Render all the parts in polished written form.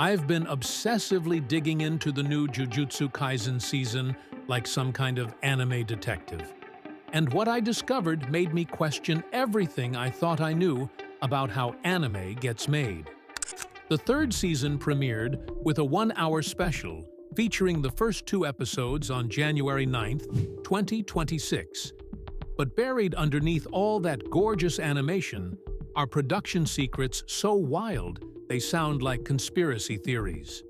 I've been obsessively digging into the new Jujutsu Kaisen season like some kind of anime detective. And what I discovered made me question everything I thought I knew about how anime gets made. The third season premiered with a 1-hour special featuring the first 2 episodes on January 9th, 2026. But buried underneath all that gorgeous animation are production secrets so wild they sound like conspiracy theories.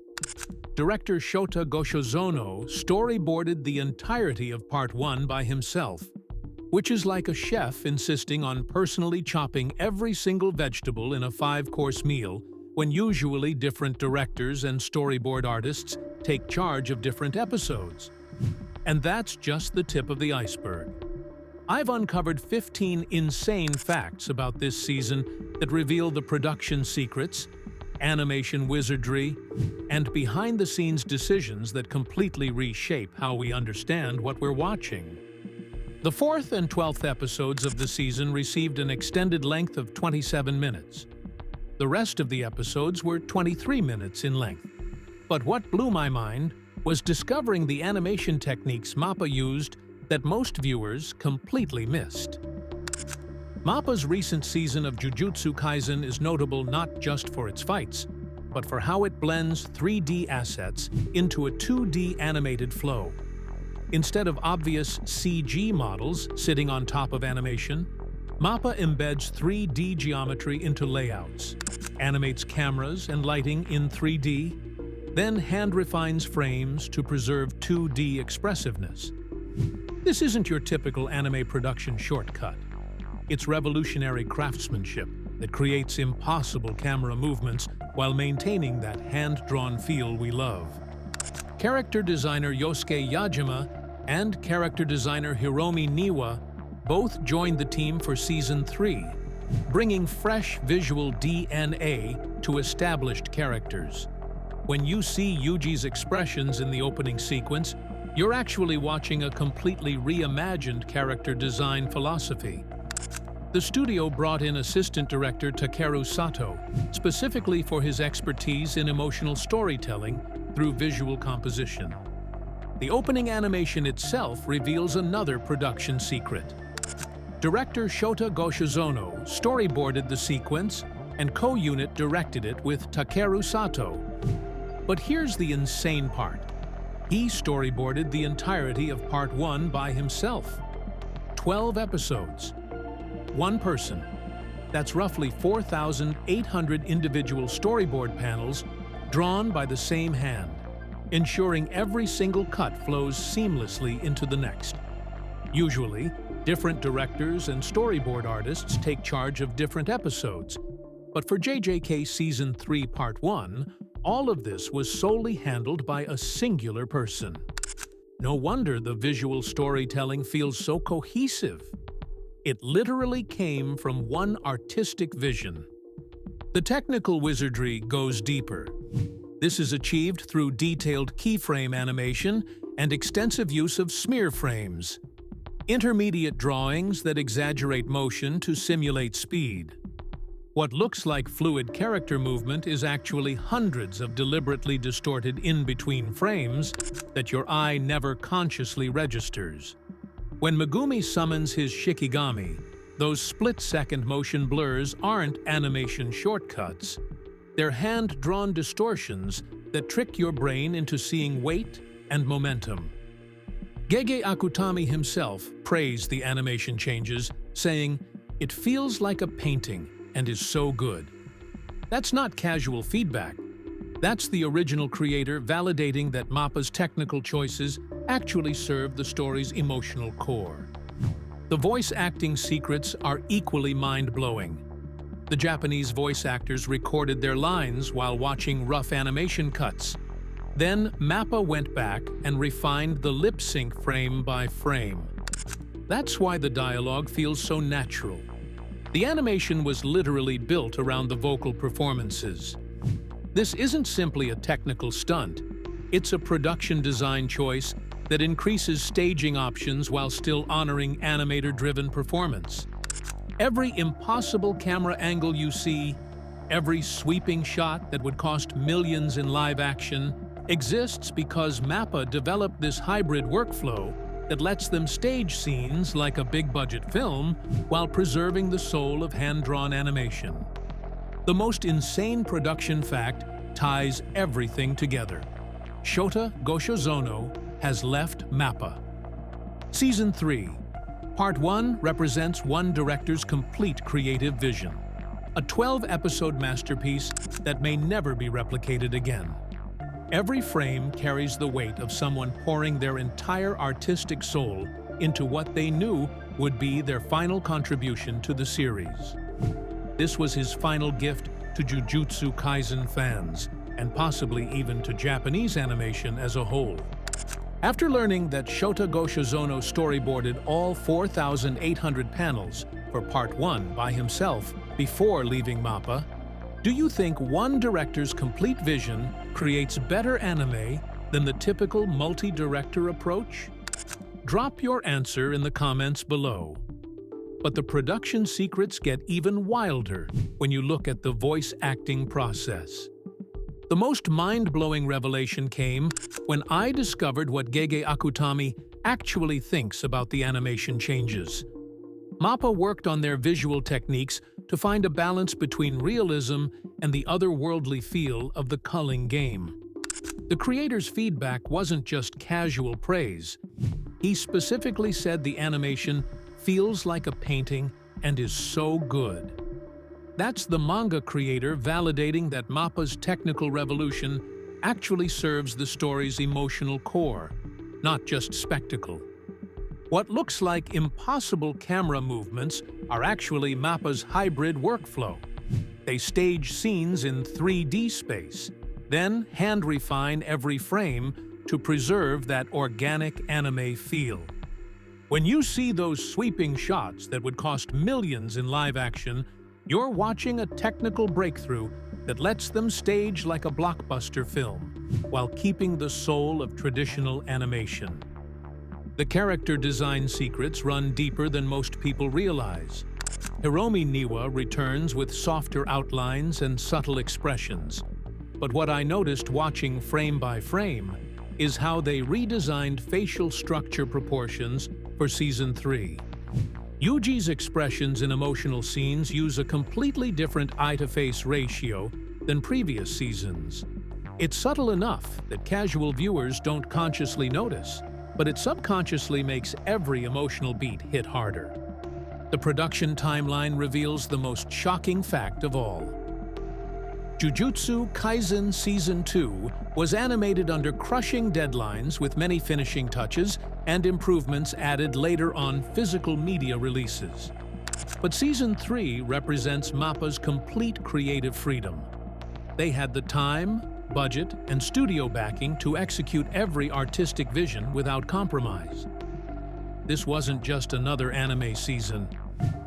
Director Shota Goshozono storyboarded the entirety of Part 1 by himself, which is like a chef insisting on personally chopping every single vegetable in a 5-course meal when usually different directors and storyboard artists take charge of different episodes. And that's just the tip of the iceberg. I've uncovered 15 insane facts about this season that reveal the production secrets, animation wizardry, and behind-the-scenes decisions that completely reshape how we understand what we're watching. The 4th and 12th episodes of the season received an extended length of 27 minutes. The rest of the episodes were 23 minutes in length. But what blew my mind was discovering the animation techniques MAPPA used that most viewers completely missed. MAPPA's recent season of Jujutsu Kaisen is notable not just for its fights, but for how it blends 3D assets into a 2D animated flow. Instead of obvious CG models sitting on top of animation, MAPPA embeds 3D geometry into layouts, animates cameras and lighting in 3D, then hand-refines frames to preserve 2D expressiveness. This isn't your typical anime production shortcut. It's revolutionary craftsmanship that creates impossible camera movements while maintaining that hand-drawn feel we love. Character designer Yosuke Yajima and character designer Hiromi Niwa both joined the team for Season 3, bringing fresh visual DNA to established characters. When you see Yuji's expressions in the opening sequence, you're actually watching a completely reimagined character design philosophy. The studio brought in assistant director Takeru Sato, specifically for his expertise in emotional storytelling through visual composition. The opening animation itself reveals another production secret. Director Shota Goshozono storyboarded the sequence and co-unit directed it with Takeru Sato. But here's the insane part. He storyboarded the entirety of Part 1 by himself. 12 episodes. One person. That's roughly 4,800 individual storyboard panels drawn by the same hand, ensuring every single cut flows seamlessly into the next. Usually, different directors and storyboard artists take charge of different episodes, but for JJK Season 3 Part 1, all of this was solely handled by a singular person. No wonder the visual storytelling feels so cohesive. It literally came from one artistic vision. The technical wizardry goes deeper. This is achieved through detailed keyframe animation and extensive use of smear frames, intermediate drawings that exaggerate motion to simulate speed. What looks like fluid character movement is actually hundreds of deliberately distorted in-between frames that your eye never consciously registers. When Megumi summons his Shikigami, those split-second motion blurs aren't animation shortcuts. They're hand-drawn distortions that trick your brain into seeing weight and momentum. Gege Akutami himself praised the animation changes, saying, "It feels like a painting and is so good." That's not casual feedback. That's the original creator validating that MAPPA's technical choices actually serve the story's emotional core. The voice acting secrets are equally mind-blowing. The Japanese voice actors recorded their lines while watching rough animation cuts. Then MAPPA went back and refined the lip-sync frame by frame. That's why the dialogue feels so natural. The animation was literally built around the vocal performances. This isn't simply a technical stunt. It's a production design choice that increases staging options while still honoring animator-driven performance. Every impossible camera angle you see, Every sweeping shot that would cost millions in live action exists because MAPPA developed this hybrid workflow that lets them stage scenes like a big-budget film while preserving the soul of hand-drawn animation. The most insane production fact ties everything together. Shota Goshozono has left MAPPA. Season 3. Part 1 represents one director's complete creative vision. A 12-episode masterpiece that may never be replicated again. Every frame carries the weight of someone pouring their entire artistic soul into what they knew would be their final contribution to the series. This was his final gift to Jujutsu Kaisen fans, and possibly even to Japanese animation as a whole. After learning that Shota Goshozono storyboarded all 4,800 panels for Part 1 by himself before leaving MAPPA, do you think one director's complete vision creates better anime than the typical multi-director approach? Drop your answer in the comments below. But the production secrets get even wilder when you look at the voice acting process. The most mind-blowing revelation came when I discovered what Gege Akutami actually thinks about the animation changes. MAPPA worked on their visual techniques to find a balance between realism and the otherworldly feel of the Culling game. The creator's feedback wasn't just casual praise. He specifically said the animation feels like a painting and is so good. That's the manga creator validating that MAPPA's technical revolution actually serves the story's emotional core, not just spectacle. What looks like impossible camera movements are actually MAPPA's hybrid workflow. They stage scenes in 3D space, then hand-refine every frame to preserve that organic anime feel. When you see those sweeping shots that would cost millions in live action, you're watching a technical breakthrough that lets them stage like a blockbuster film, while keeping the soul of traditional animation. The character design secrets run deeper than most people realize. Hiromi Niwa returns with softer outlines and subtle expressions. But what I noticed watching frame by frame is how they redesigned facial structure proportions for Season 3. Yuji's expressions in emotional scenes use a completely different eye-to-face ratio than previous seasons. It's subtle enough that casual viewers don't consciously notice, but it subconsciously makes every emotional beat hit harder. The production timeline reveals the most shocking fact of all. Jujutsu Kaisen Season 2 was animated under crushing deadlines with many finishing touches and improvements added later on physical media releases. But Season 3 represents MAPPA's complete creative freedom. They had the time, budget, and studio backing to execute every artistic vision without compromise. This wasn't just another anime season.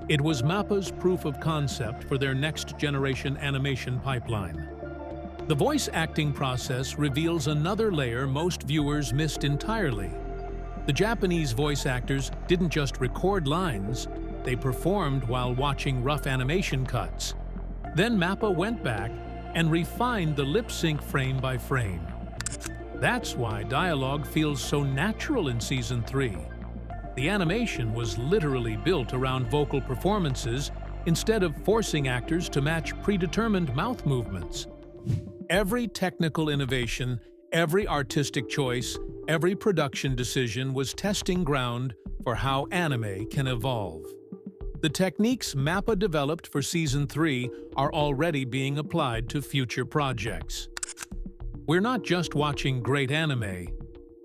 It was MAPPA's proof of concept for their next-generation animation pipeline. The voice acting process reveals another layer most viewers missed entirely. The Japanese voice actors didn't just record lines, they performed while watching rough animation cuts. Then MAPPA went back and refined the lip-sync frame by frame. That's why dialogue feels so natural in Season 3. The animation was literally built around vocal performances instead of forcing actors to match predetermined mouth movements. Every technical innovation, every artistic choice, every production decision was testing ground for how anime can evolve. The techniques MAPPA developed for Season 3 are already being applied to future projects. We're not just watching great anime.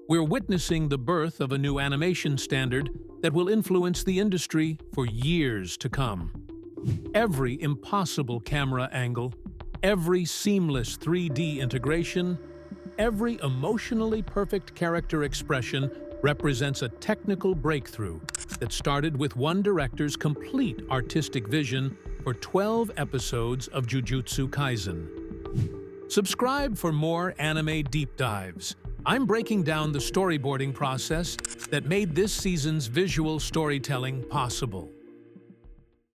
We're witnessing the birth of a new animation standard that will influence the industry for years to come. Every impossible camera angle, every seamless 3D integration, every emotionally perfect character expression represents a technical breakthrough that started with one director's complete artistic vision for 12 episodes of Jujutsu Kaisen. Subscribe for more anime deep dives. I'm breaking down the storyboarding process that made this season's visual storytelling possible.